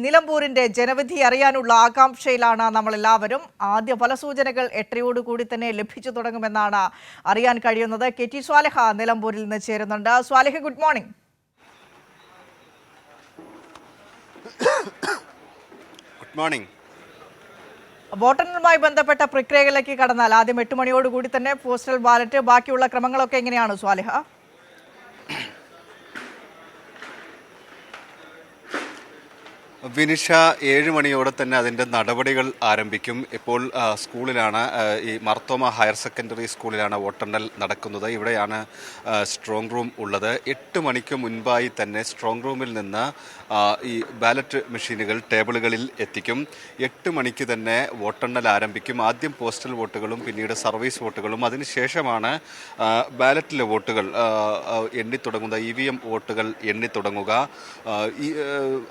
നിലമ്പൂരിന്റെ ജനവിധി അറിയാനുള്ള ആകാംക്ഷയിലാണ് നമ്മളെല്ലാവരും. ആദ്യ ഫലസൂചനകൾ 8:00 തന്നെ ലഭിച്ചു തുടങ്ങുമെന്നാണ് അറിയാൻ കഴിയുന്നത്. KT സ്വാലിഹ നിലമ്പൂരിൽ നിന്ന് ചേരുന്നുണ്ട്. Swaliha, good morning. Good morning. വോട്ടെണ്ണലുമായി ബന്ധപ്പെട്ട പ്രക്രിയകളിലേക്ക് കടന്നാൽ ആദ്യം 8 മണിയോടുകൂടി തന്നെ പോസ്റ്റൽ ബാലറ്റ്, ബാക്കിയുള്ള ക്രമങ്ങളൊക്കെ എങ്ങനെയാണ് സ്വാലിഹ? വിനിഷ 7 മണിയോടെ തന്നെ അതിൻ്റെ നടപടികൾ ആരംഭിക്കും. ഇപ്പോൾ സ്കൂളിലാണ്, ഈ മാർത്തോമ ഹയർ സെക്കൻഡറി സ്കൂളിലാണ് വോട്ടെണ്ണൽ നടക്കുന്നത്. ഇവിടെയാണ് സ്ട്രോങ് റൂം ഉള്ളത്. 8 മണിക്ക് മുൻപായി തന്നെ സ്ട്രോങ് റൂമിൽ നിന്ന് ഈ ബാലറ്റ് മെഷീനുകൾ ടേബിളുകളിൽ എത്തിക്കും. 8 മണിക്ക് തന്നെ വോട്ടെണ്ണൽ ആരംഭിക്കും. ആദ്യം പോസ്റ്റൽ വോട്ടുകളും പിന്നീട് സർവീസ് വോട്ടുകളും, അതിനുശേഷമാണ് ബാലറ്റിലെ വോട്ടുകൾ എണ്ണിത്തുടങ്ങുക, EVM വോട്ടുകൾ എണ്ണിത്തുടങ്ങുക.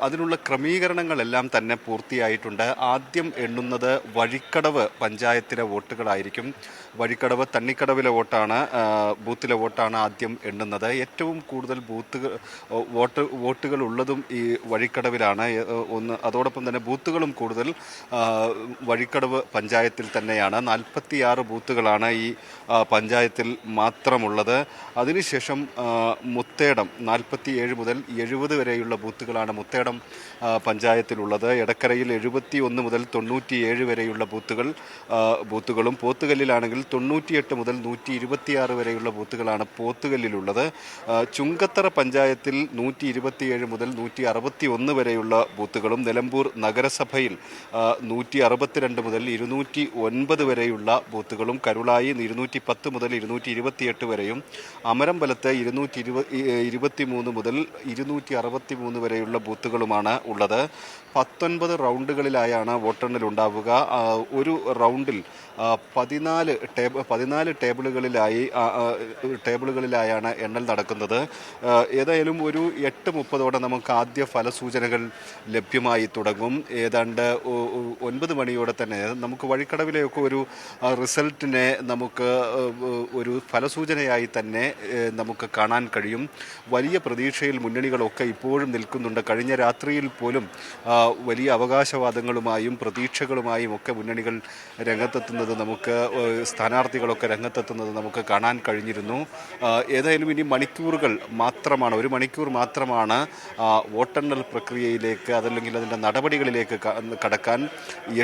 അതിനുള്ള ക്രമീകരണങ്ങളെല്ലാം തന്നെ പൂർത്തിയായിട്ടുണ്ട്. ആദ്യം എണ്ണുന്നത് വഴിക്കടവ് പഞ്ചായത്തിലെ വോട്ടുകളായിരിക്കും. വഴിക്കടവ് തണ്ണിക്കടവിലെ ബൂത്തിലെ വോട്ടാണ് ആദ്യം എണ്ണുന്നത്. ഏറ്റവും കൂടുതൽ വോട്ടുകൾ ഉള്ളതും ഈ വഴിക്കടവിലാണ്. അതോടൊപ്പം തന്നെ ബൂത്തുകളും കൂടുതൽ വഴിക്കടവ് പഞ്ചായത്തിൽ തന്നെയാണ്. 46 ബൂത്തുകളാണ് ഈ പഞ്ചായത്തിൽ മാത്രമുള്ളത്. അതിനുശേഷം മുത്തേടം 47 മുതൽ 70 വരെയുള്ള ബൂത്തുകളാണ് മുത്തേടം പഞ്ചായത്തിലുള്ളത്. എടക്കരയിൽ 71 മുതൽ 97 വരെയുള്ള ബൂത്തുകളും പോത്തുകല്ലിലാണെങ്കിൽ 98 മുതൽ 126 വരെയുള്ള ബൂത്തുകളാണ് പോത്തുകല്ലിലുള്ളത്. ചുങ്കത്തറ പഞ്ചായത്തിൽ 127 മുതൽ 161 വരെയുള്ള ബൂത്തുകളും, നിലമ്പൂർ നഗരസഭയിൽ 162 മുതൽ 209 വരെയുള്ള ബൂത്തുകളും, കരുളായി 210 മുതൽ 228 വരെയും, അമരമ്പലത്ത് 223 മുതൽ 263 വരെയുള്ള ബൂത്തുകളുമാണ് ഉള്ളത്. 19 റൗണ്ടുകളിലായാണ് വോട്ടെണ്ണൽ ഉണ്ടാവുക. ഒരു റൗണ്ടിൽ 14 ടേബിളുകളിലായാണ് എണ്ണൽ നടക്കുന്നത്. ഏതായാലും ഒരു 8:30 നമുക്ക് ആദ്യ ഫലസൂചനകൾ ലഭ്യമായി തുടങ്ങും. ഏതാണ്ട് 9 മണിയോടെ തന്നെ നമുക്ക് വഴിക്കടവിലെയൊക്കെ ഒരു റിസൾട്ടിനെ നമുക്ക് ഒരു ഫലസൂചനയായി തന്നെ നമുക്ക് കാണാൻ കഴിയും. വലിയ പ്രതീക്ഷയിൽ മുന്നണികളൊക്കെ ഇപ്പോഴും നിൽക്കുന്നുണ്ട്. കഴിഞ്ഞ രാത്രിയിൽ പോലും വലിയ അവകാശവാദങ്ങളുമായും പ്രതീക്ഷകളുമായും ഒക്കെ മുന്നണികൾ രംഗത്തെത്തുന്നത് സ്ഥാനാർത്ഥികളൊക്കെ രംഗത്തെത്തുന്നത് നമുക്ക് കാണാൻ കഴിഞ്ഞിരുന്നു. ഏതായാലും ഇനി ഒരു മണിക്കൂർ മാത്രമാണ് വോട്ടെണ്ണൽ പ്രക്രിയയിലേക്ക്, അതല്ലെങ്കിൽ അതിൻ്റെ നടപടികളിലേക്ക് കടക്കാൻ.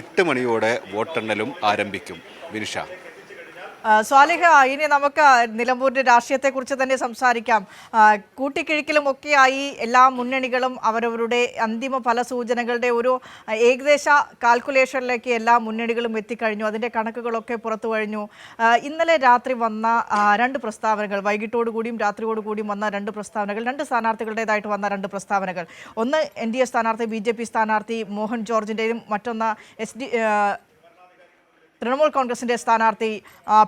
8 മണിയോടെ വോട്ടെണ്ണലും ആരംഭിക്കും. വിനിഷ. സ്വാലിഹ, ഇനി നമുക്ക് നിലമ്പൂരിന്റെ രാഷ്ട്രീയത്തെക്കുറിച്ച് തന്നെ സംസാരിക്കാം. കൂട്ടിക്കിഴിക്കലും ഒക്കെയായി എല്ലാ മുന്നണികളും അവരവരുടെ അന്തിമ ഫലസൂചനകളുടെ ഒരു ഏകദേശ കാൽക്കുലേഷനിലേക്ക് എല്ലാ മുന്നണികളും എത്തിക്കഴിഞ്ഞു. അതിൻ്റെ കണക്കുകളൊക്കെ പുറത്തു കഴിഞ്ഞു. ഇന്നലെ രാത്രി വന്ന 2 പ്രസ്താവനകൾ, വൈകിട്ടോടുകൂടിയും രാത്രിയോടുകൂടിയും വന്ന 2 പ്രസ്താവനകൾ, 2 സ്ഥാനാർത്ഥികളുടേതായിട്ട് വന്ന 2 പ്രസ്താവനകൾ. ഒന്ന് NDA സ്ഥാനാർത്ഥി BJP സ്ഥാനാർത്ഥി മോഹൻ ജോർജിൻ്റെയും മറ്റൊന്ന് തൃണമൂൽ കോൺഗ്രസിൻ്റെ സ്ഥാനാർത്ഥി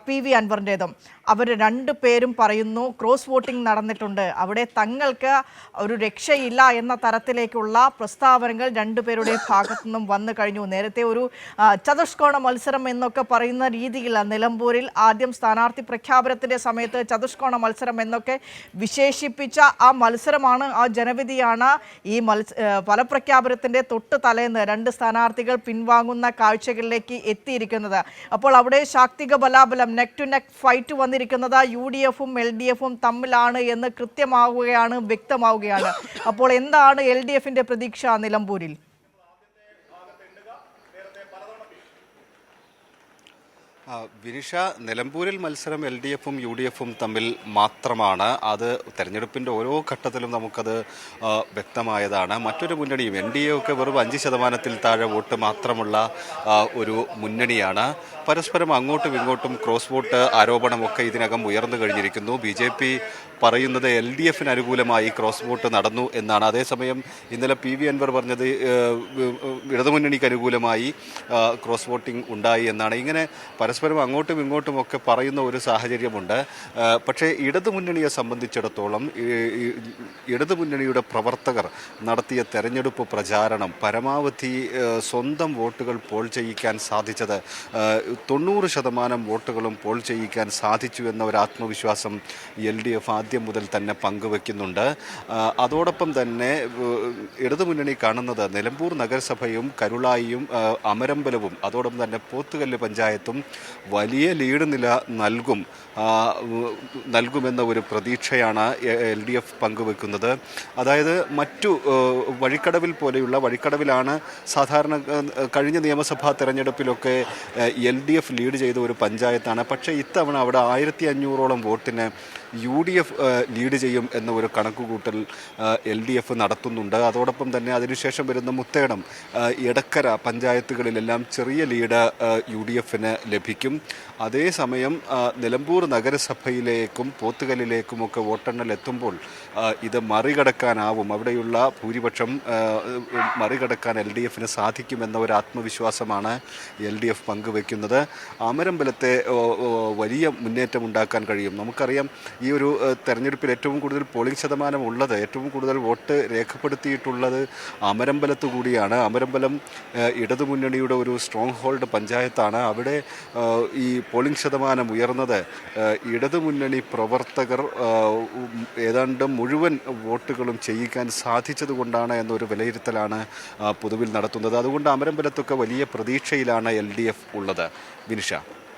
PV അൻവറിൻ്റേതും. അവർ 2 പേരും പറയുന്നു ക്രോസ് വോട്ടിംഗ് നടന്നിട്ടുണ്ട്, അവിടെ തങ്ങൾക്ക് ഒരു രക്ഷയില്ല എന്ന തരത്തിലേക്കുള്ള പ്രസ്താവനകൾ 2 പേരുടെ ഭാഗത്തു നിന്നും വന്നു കഴിഞ്ഞു. നേരത്തെ ഒരു ചതുഷ്കോണ മത്സരം എന്നൊക്കെ പറയുന്ന രീതിയിൽ നിലമ്പൂരിൽ ആദ്യം സ്ഥാനാർത്ഥി പ്രഖ്യാപനത്തിൻ്റെ സമയത്ത് ചതുഷ്കോണ മത്സരം എന്നൊക്കെ വിശേഷിപ്പിച്ച ആ മത്സരമാണ്, ആ ജനവിധിയാണ് ഈ ഫലപ്രഖ്യാപനത്തിൻ്റെ തൊട്ട് തലേന്ന് 2 സ്ഥാനാർത്ഥികൾ പിൻവാങ്ങുന്ന കാഴ്ചകളിലേക്ക് എത്തിയിരിക്കുന്നത്. അപ്പോൾ അവിടെ ശാക്തിക ബലാബലം, നെക്ക് ടു നെക്ക് ഫൈറ്റ് വന്നിരിക്കുന്നത് UDF-ഉം LDF-ഉം തമ്മിലാണ് എന്ന് വ്യക്തമാവുകയാണ്. അപ്പോൾ എന്താണ് LDF-ന്റെ പ്രതീക്ഷ നിലമ്പൂരിൽ? വിനിഷ, നിലമ്പൂരിൽ മത്സരം LDF-ഉം UDF-ഉം തമ്മിൽ മാത്രമാണ്. അത് തെരഞ്ഞെടുപ്പിൻ്റെ ഓരോ ഘട്ടത്തിലും നമുക്കത് വ്യക്തമായതാണ്. മറ്റൊരു മുന്നണിയും NDA ഒക്കെ വെറും 5% താഴെ വോട്ട് മാത്രമുള്ള ഒരു മുന്നണിയാണ്. പരസ്പരം അങ്ങോട്ടും ഇങ്ങോട്ടും ക്രോസ് വോട്ട് ആരോപണമൊക്കെ ഇതിനകം ഉയർന്നു കഴിഞ്ഞിരിക്കുന്നു. BJP പറയുന്നത് LDF-ന് അനുകൂലമായി ക്രോസ് വോട്ട് നടന്നു എന്നാണ്. അതേസമയം ഇന്നലെ PV അൻവർ പറഞ്ഞത് ഇടതുമുന്നണിക്ക് അനുകൂലമായി ക്രോസ് വോട്ടിംഗ് ഉണ്ടായി എന്നാണ്. ഇങ്ങനെ പരസ്പരം അങ്ങോട്ടും ഇങ്ങോട്ടും ഒക്കെ പറയുന്ന ഒരു സാഹചര്യമുണ്ട്. പക്ഷേ ഇടതുമുന്നണിയെ സംബന്ധിച്ചിടത്തോളം ഇടതുമുന്നണിയുടെ പ്രവർത്തകർ നടത്തിയ തെരഞ്ഞെടുപ്പ് പ്രചാരണം പരമാവധി സ്വന്തം വോട്ടുകൾ പോൾ ചെയ്യിക്കാൻ സാധിച്ചത് 90% വോട്ടുകളും പോൾ ചെയ്യിക്കാൻ സാധിച്ചു എന്ന ഒരു ആത്മവിശ്വാസം LDF ആദ്യം മുതൽ തന്നെ പങ്കുവെക്കുന്നുണ്ട്. അതോടൊപ്പം തന്നെ ഇടതുമുന്നണി കാണുന്നത് നിലമ്പൂർ നഗരസഭയും കരുളായിയും അമരമ്പലവും അതോടൊപ്പം തന്നെ പോത്തുകല്ല് പഞ്ചായത്തും വലിയ ലീഡ് നില നൽകുമെന്ന ഒരു പ്രതീക്ഷയാണ് LDF പങ്കുവെക്കുന്നത്. അതായത് മറ്റു വഴിക്കടവിലാണ് സാധാരണ കഴിഞ്ഞ നിയമസഭാ തെരഞ്ഞെടുപ്പിലൊക്കെ LDF ലീഡ് ചെയ്ത ഒരു പഞ്ചായത്താണ്. പക്ഷേ ഇത്തവണ അവിടെ 1500ഓളം വോട്ടിന് UDF ലീഡ് ചെയ്യും എന്ന ഒരു കണക്കുകൂട്ടൽ LDF നടത്തുന്നുണ്ട്. അതോടൊപ്പം തന്നെ അതിനുശേഷം വരുന്ന മുത്തേടം, എടക്കര പഞ്ചായത്തുകളിലെല്ലാം ചെറിയ ലീഡ് UDFന് ലഭിക്കും. അതേസമയം നിലമ്പൂർ നഗരസഭയിലേക്കും പോത്തുകല്ലിലേക്കുമൊക്കെ വോട്ടെണ്ണൽ എത്തുമ്പോൾ ഇത് മറികടക്കാനാവും, അവിടെയുള്ള ഭൂരിപക്ഷം മറികടക്കാൻ LDFന് സാധിക്കുമെന്ന ഒരു ആത്മവിശ്വാസമാണ് LDF പങ്കുവെക്കുന്നത്. അമരമ്പലത്തെ വലിയ മുന്നേറ്റം ഉണ്ടാക്കാൻ കഴിയും. നമുക്കറിയാം ഈ ഒരു തെരഞ്ഞെടുപ്പിൽ ഏറ്റവും കൂടുതൽ പോളിംഗ് ശതമാനം ഉള്ളത്, ഏറ്റവും കൂടുതൽ വോട്ട് രേഖപ്പെടുത്തിയിട്ടുള്ളത് അമരമ്പലത്ത് കൂടിയാണ്. അമരമ്പലം ഇടതുമുന്നണിയുടെ ഒരു സ്ട്രോങ് ഹോൾഡ് പഞ്ചായത്താണ്. അവിടെ ഈ പോളിംഗ് ശതമാനം ഉയർന്നത് ഇടതുമുന്നണി പ്രവർത്തകർ ഏതാണ്ട് മുഴുവൻ വോട്ടുകളും ചെയ്യിക്കാൻ സാധിച്ചതുകൊണ്ടാണ് എന്നൊരു വിലയിരുത്തലാണ് പൊതുവിൽ നടത്തുന്നത്. അതുകൊണ്ട് അമരമ്പലത്തൊക്കെ വലിയ പ്രതീക്ഷയിലാണ് LDF ഉള്ളത്. വിനിഷ.